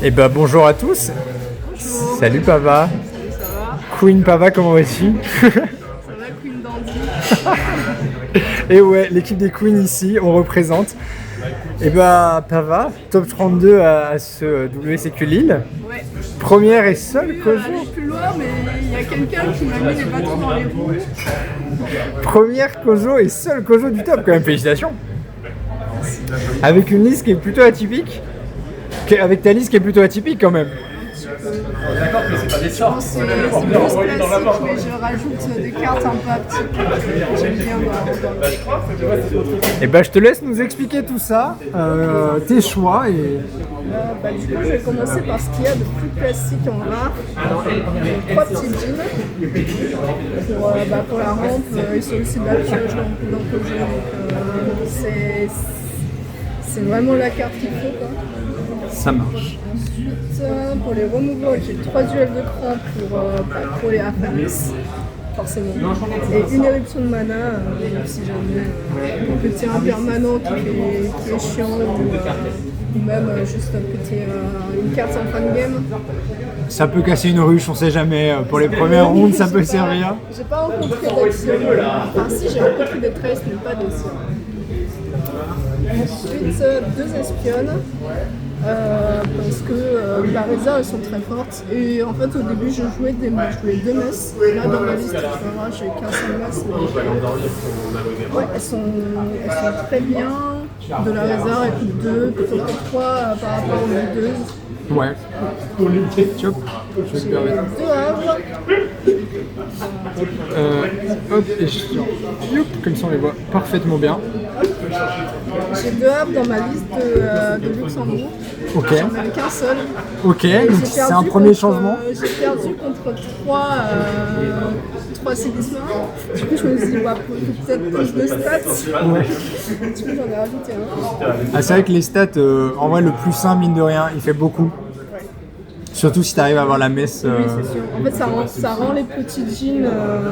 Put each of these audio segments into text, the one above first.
Eh ben bonjour à tous. Bonjour. Salut Pava. Salut, ça va? Queen Pava, comment vas-tu? Ça va, Queen Dandy? Et ouais, l'équipe des Queens ici, on représente. Et ben Pava, top 32 à ce WCQ Lille. Ouais. Première et seule Je Kojo. vais aller plus loin, mais il y a quelqu'un qui m'a mis les bâtons dans les roues. Première Kojo et seule Kojo du top quand même, félicitations. Avec une liste qui est plutôt atypique. Avec ta liste qui est plutôt atypique quand même. D'accord, mais c'est pas des sorts. C'est plus classique, mais je rajoute des cartes un peu atypiques. J'aime bien. Et ben je te laisse nous expliquer tout ça, tes choix et... Du coup, je vais commencer par ce qu'il y a de plus classique en rare. 3 petits jeans pour la rampe. Ils sont aussi de la pioche dans le jeu. Donc c'est vraiment la carte qu'il faut, quoi. Ça marche. Ensuite, pour les removals, j'ai 3 duels de cran pour les Afaris, forcément. Et une éruption de mana, si jamais un petit impermanent qui est chiant, ou même juste une carte en fin de game. Ça peut casser une ruche, on sait jamais. Pour les premières rounds, ça peut servir. J'ai pas rencontré d'Axiom. Enfin, si, j'ai rencontré des Traces, mais pas d'Axiom. Ensuite, 2 espionnes. Parce que la réserve, elles sont très fortes. Et en fait, au début, je jouais 2 messes. Là, dans ma liste, tu vois, j'ai qu'un seul messe. Ouais, elles sont très bien. De la réserve, elles coûtent 2, plutôt que 3 par rapport aux leaders. Ouais. Chop, je vais te permettre. 2 havres. Hop, et je... Youp, comme ça on les voit parfaitement bien. J'ai 2 havres dans ma liste de Luxembourg. Ok. J'en avais qu'un seul. Ok, Et donc j'ai c'est un perdu premier contre, changement. J'ai perdu contre 3 séismes. Du coup, je me suis dit, peut-être plus de stats. Ouais. Du coup, j'en ai rajouté un. Ah, c'est vrai que les stats, en vrai, le plus simple, mine de rien, il fait beaucoup. Surtout si tu arrives à avoir la messe. Oui, c'est sûr. En fait, ça rend les petits jeans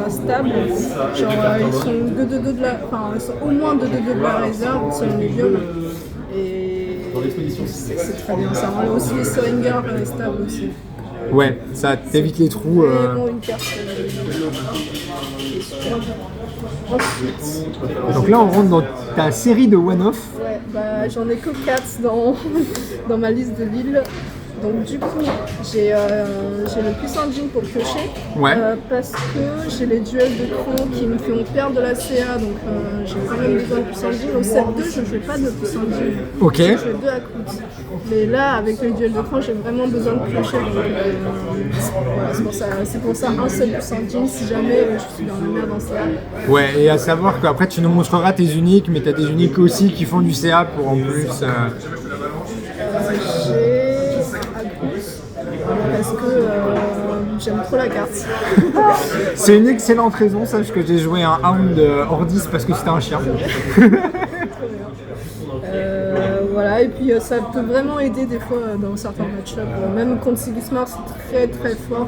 stables. Genre, ils sont 2-2-2 de la... Enfin, ils sont au moins 2-2-2 de la réserve, selon les vieux. Et c'est très bien. Ça rend aussi les Suringer stables aussi. Ouais, ça t'évite les trous. Et bon, une carte. Ensuite, Donc là, on rentre dans ta série de one-off. ouais, j'en ai que 4 dans ma liste de Lille. Donc du coup, j'ai le puissant jean pour piocher, Ouais. parce que j'ai les duels de cran qui me font perdre de la CA, donc j'ai quand même besoin de puissant jean. Au 7-2, je ne fais pas de puissant jean. Ok. Je fais 2 à coûte. Mais là, avec les duels de cran, j'ai vraiment besoin de piocher. Donc voilà, c'est pour ça un seul puissant jean si jamais je suis dans la merde en CA. Ouais, et à savoir qu'après, tu nous montreras tes uniques, mais tu as des uniques aussi qui font du CA pour en plus. J'ai Agrus, parce que j'aime trop la carte. C'est une excellente raison, sache que j'ai joué un Hound Ordis parce que c'était un chien. Voilà, et puis ça peut vraiment aider des fois dans certains match-ups. Même contre Sigismar, c'est très très fort.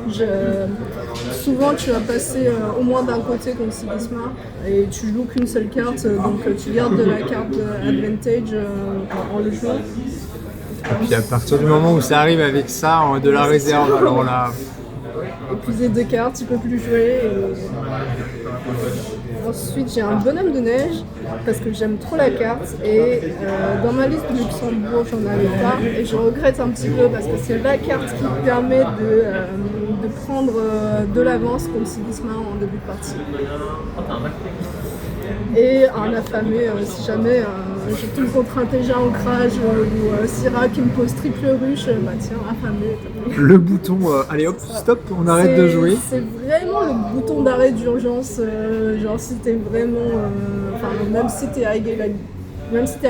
Souvent, tu vas passer au moins d'un côté contre Sigismar et tu joues qu'une seule carte, donc tu gardes de la carte advantage en le jouant. Et puis à partir du moment où ça arrive avec ça, de la réserve, alors là... Épuisé 2 cartes, tu peux plus jouer. Ensuite, j'ai un bonhomme de neige parce que j'aime trop la carte et dans ma liste de Luxembourg, j'en avais pas et je regrette un petit peu parce que c'est la carte qui permet de prendre de l'avance contre Sigismar en début de partie. Et un affamé, si jamais je tombe contre un Teja ancrage ou Syrah qui me pose triple ruche, bah tiens, affamé. Le bouton, allez hop, stop, on arrête de jouer. C'est vraiment le bouton d'arrêt d'urgence, genre si t'es vraiment, même si t'es à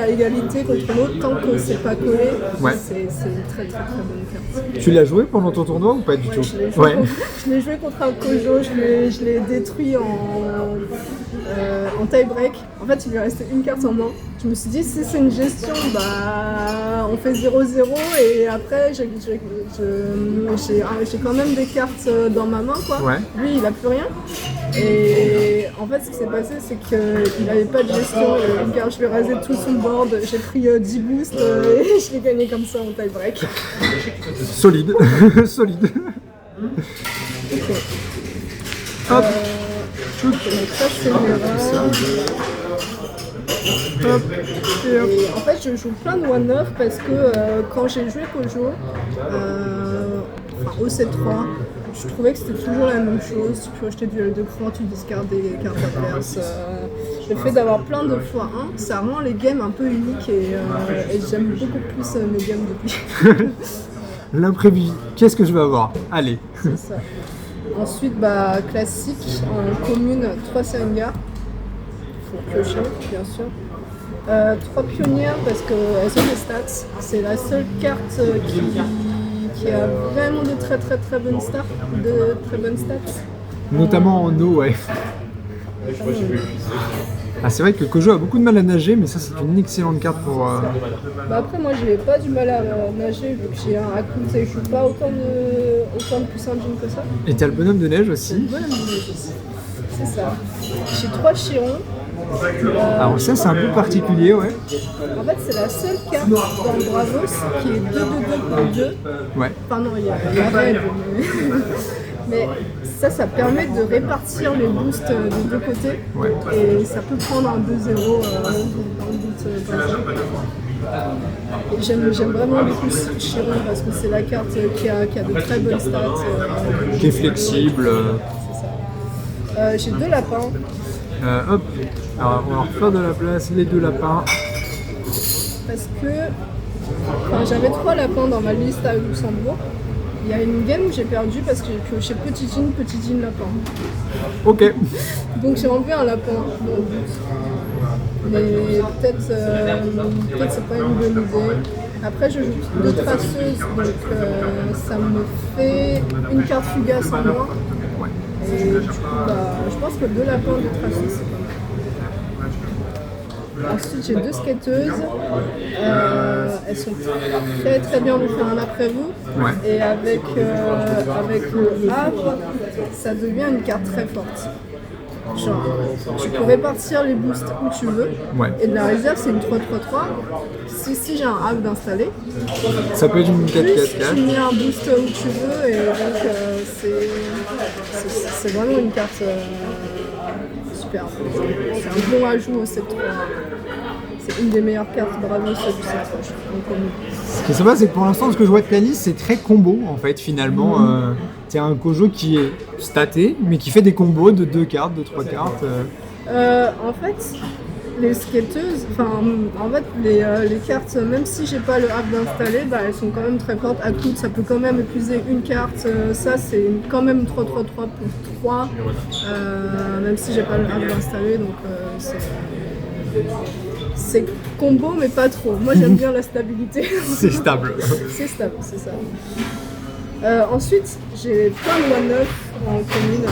égalité contre l'autre, tant que c'est pas collé, Ouais. c'est une très très très bonne carte. Tu l'as joué pendant ton tournoi ou pas du tout? Je l'ai joué contre un Kojo, je l'ai détruit en tie-break. En fait, il lui restait une carte en main. Je me suis dit, si c'est une gestion, bah, on fait 0-0 et après, j'ai quand même des cartes dans ma main, quoi. Ouais. Lui, il a plus rien. Et en fait, ce qui s'est passé, c'est qu'il n'avait pas de gestion. Car je lui ai rasé tout son board, j'ai pris 10 boosts et je l'ai gagné comme ça en tie-break. Solide, solide. Ok. Hop. Donc ça, c'est Mira. Hop. Et hop. Et en fait, je joue plein de 1-9 parce que quand j'ai joué Kojo, au C3, je trouvais que c'était toujours la même chose. Tu peux acheter du L de cran, tu discardes des cartes adverses. Le fait d'avoir plein de x1, ça rend les games un peu uniques et j'aime beaucoup plus mes games depuis. L'imprévu. Qu'est-ce que je vais avoir? Allez. C'est ça. Ensuite, bah, classique, en commune, 3 Seringas. Faut piocher, bien sûr. 3 pionnières parce qu'elles ont des stats. C'est la seule carte qui a vraiment de très bonnes stats. Notamment en eau, ouais. Ah, c'est vrai que Kojo a beaucoup de mal à nager, mais ça c'est une excellente carte pour... Bah après, moi j'ai pas du mal à nager vu que j'ai un Akut et je joue pas autant de puissant engine que ça. Et t'as le bonhomme de neige aussi. Bonhomme de neige aussi. C'est ça. J'ai 3 Chirons. Alors ça c'est un peu particulier, ouais. En fait, c'est la seule carte dans Bravos qui est 2-2-2 pour 2. Ouais. Enfin non, il y a Raid, mais ça permet de répartir les boosts des deux côtés. Ouais. Et ça peut prendre un 2-0 dans le but comme ça. Et j'aime vraiment beaucoup Chiron parce que c'est la carte qui a de très bonnes stats. Qui est flexible. C'est ça. J'ai 2 lapins. Hop. Alors on va refaire de la place, les 2 lapins. Parce que j'avais 3 lapins dans ma liste à Luxembourg. Il y a une game où j'ai perdu parce que j'ai pioché petit jean, lapin. Ok. Donc j'ai enlevé un lapin dans le but. Mais peut-être c'est pas une bonne idée. Après je joue 2 traceuses, donc ça me fait une carte fugace en moins. Et du coup, je pense que 2 lapins, 2 traceuses c'est pas mal. Ensuite j'ai 2 skateuses, elles sont très bien pour faire un après-vous. Ouais. Et avec le havre, ça devient une carte très forte. Genre, tu peux répartir les boosts où tu veux. Ouais. Et de la réserve, c'est une 3-3-3. Si j'ai un havre d'installer, Ça peut être une plus 4-4-4. tu mets un boost où tu veux. Et donc, c'est vraiment une carte super. C'est un bon ajout au 7-3. C'est une des meilleures cartes Bravos du 7-3, je trouve. Ce qui est sympa, c'est que pour l'instant, ce que je vois de ta liste, c'est très combo en fait, finalement. C'est un Kojo qui est staté, mais qui fait des combos de 2 cartes, de 3 cartes. En fait, les skateuses, les cartes, même si j'ai pas le hub d'installer, elles sont quand même très fortes. À coup, ça peut quand même épuiser une carte. Ça, c'est quand même 3-3-3 pour 3, même si j'ai pas le hub d'installer. Donc, c'est combo, mais pas trop. Moi, j'aime bien la stabilité. C'est stable. C'est stable, c'est ça. Ensuite, j'ai plein de 1-9 en commune.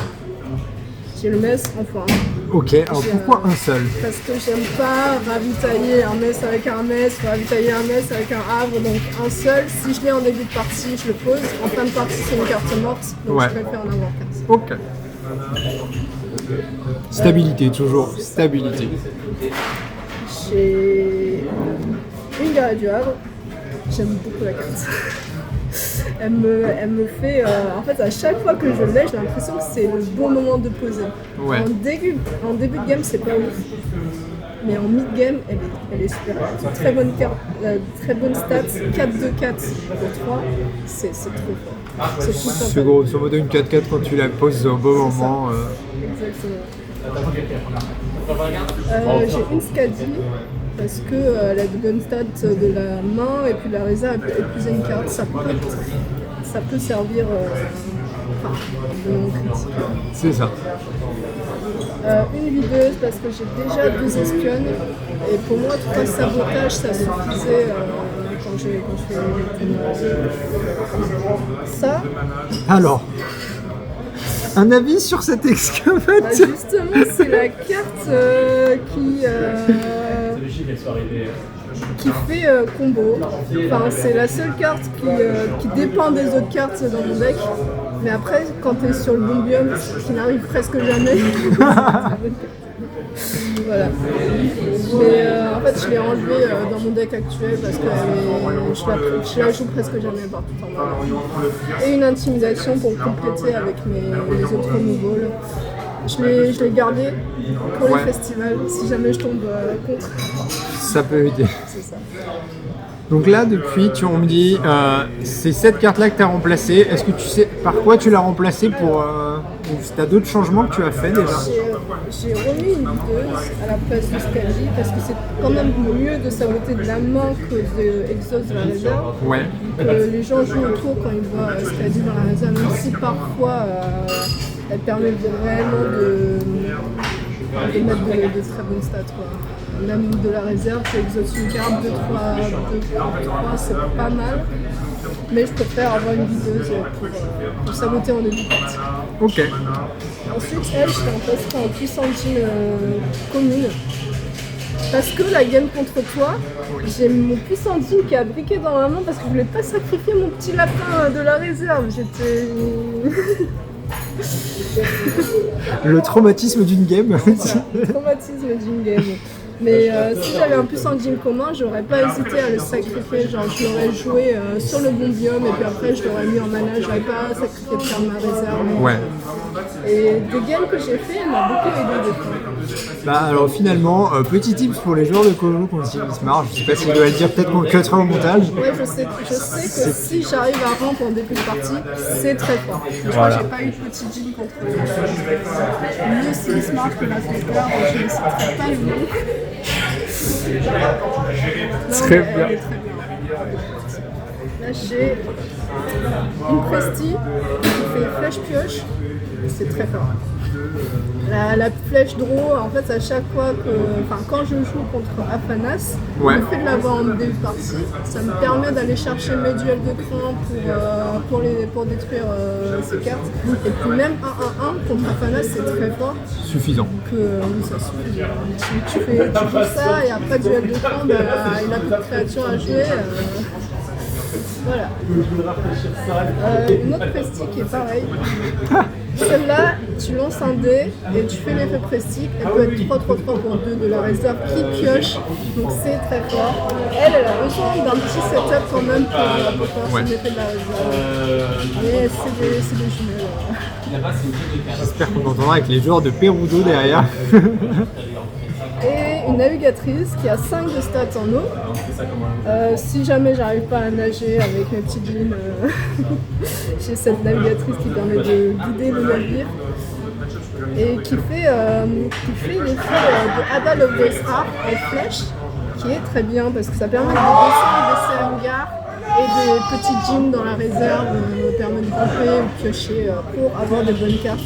J'ai le mess en point. Ok, alors pourquoi un seul? Parce que j'aime pas ravitailler un mess avec un mess, ravitailler un mess avec un havre, donc un seul. Si je l'ai en début de partie, je le pose. En fin de partie, c'est une carte morte, donc Ouais. je préfère en avoir 4. Ok. Stabilité, toujours. Stabilité. J'ai une garée du havre. J'aime beaucoup la carte. Elle me fait... en fait, à chaque fois que je l'ai, j'ai l'impression que c'est le bon moment de poser. Ouais. En début de game, c'est pas ouf. Mais en mid-game, elle est super. C'est une très bonne carte, très bonne stats. 4-2-4 pour 3, c'est trop fort. C'est tout C'est simple. grosso modo une 4-4 quand tu la poses au bon C'est ça. moment. Exactement. J'ai une Skadi parce que elle a de bonnes stats de la main et puis la réserve elle peut épuiser une carte. Ça peut servir de non critique. C'est ça. Une videuse parce que j'ai déjà 2 espionnes et pour moi 3 sabotages ça suffisait quand je fais ça. Alors, Un avis sur cette excavateur? Justement, c'est la carte qui fait combo. Enfin, c'est la seule carte qui dépend des autres cartes dans mon deck. Mais après, quand tu es sur le bon biome, ce qui n'arrive presque jamais. Voilà. En fait, je l'ai enlevée dans mon deck actuel parce que je la joue presque jamais partout en main. Et une intimidation pour compléter avec les autres removals. Je l'ai gardé pour les festivals si jamais je tombe contre. Ça peut aider. C'est ça. Donc là, depuis, on me dit, c'est cette carte-là que tu as remplacée. Est-ce que tu sais par quoi tu l'as remplacée pour... tu as d'autres changements que tu as fait déjà? J'ai remis une videuse à la place de Skadi parce que c'est quand même mieux de saboter de la main que de exhaust de la réserve. Ouais. Les gens jouent autour quand ils voient Skadi dans la réserve, même si parfois elle permet vraiment de mettre de très bonnes stats, quoi. Même de la réserve, tu exauces une carte, 2, 3, c'est pas mal. Mais je préfère avoir une videuse pour saboter en début de partie. Ok. Ensuite, elle, je l'ai remplacée en puissantine commune. Parce que la game contre toi, j'ai mon puissantine qui a briqué dans ma main parce que je voulais pas sacrifier mon petit lapin de la réserve. J'étais... Le traumatisme d'une game. Le traumatisme d'une game. Mais si j'avais un puissant gym commun, j'aurais pas hésité à le sacrifier. Genre, je l'aurais joué sur le bon biome et puis après je l'aurais mis en mana. J'aurais pas sacrifié de faire ma réserve. Ouais. Et des games que j'ai fait, elle m'a beaucoup aidé des fois. Bah alors finalement, petit tips pour les joueurs de Kojo qu'on se marre. Je sais pas si je dois le dire, peut-être qu'on le cuttera au montage. Ouais, je sais que si j'arrive à ramp en début de partie, c'est très fort. Je crois que j'ai pas eu de petit gym contre le 6 marque que la Flicker, je ne citerai pas le nom. Très bien. Là j'ai une Presti qui fait flèche pioche, c'est très fort. La flèche draw, en fait, à chaque fois quand je joue contre Afanas, ouais. le fait de l'avoir en début de partie, ça me permet d'aller chercher mes duels de cran pour détruire ces cartes. Et puis même 1-1-1 contre Afanas, c'est très fort. Suffisant. Donc oui, ça suffit. Tu fais ça et après duel de cran, il a plus de créatures à jouer. Voilà. Une autre Presti qui est pareille. Celle-là, tu lances un dé et tu fais l'effet Presti. Elle peut être 3-3-3 pour 2 de la réserve qui pioche. Donc c'est très fort. Elle a besoin d'un petit setup quand même pour faire son effet de la réserve. Mais c'est des jumelles. J'espère qu'on entendra avec les joueurs de Perudo derrière. Et une navigatrice qui a 5 de stats en eau. Si jamais j'arrive pas à nager avec mes petits jeans, j'ai cette navigatrice qui permet de guider le navire et qui fait l'effet de Adal of the Star en flèche, qui est très bien parce que ça permet de baisser un gars et des petits jeans dans la réserve, permet de grimper ou piocher pour avoir des bonnes cartes.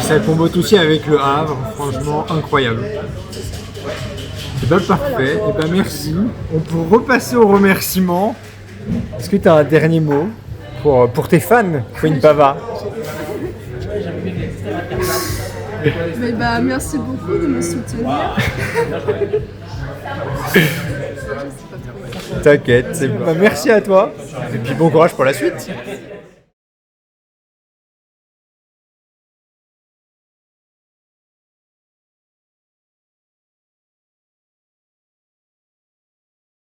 Ça combote aussi avec le Havre, franchement incroyable. Et bah parfait, et bah merci. On peut repasser aux remerciements. Est-ce que tu as un dernier mot pour tes fans, Queen Pava? Mais bah merci beaucoup de me soutenir. T'inquiète, bah, merci à toi. Et puis bon courage pour la suite.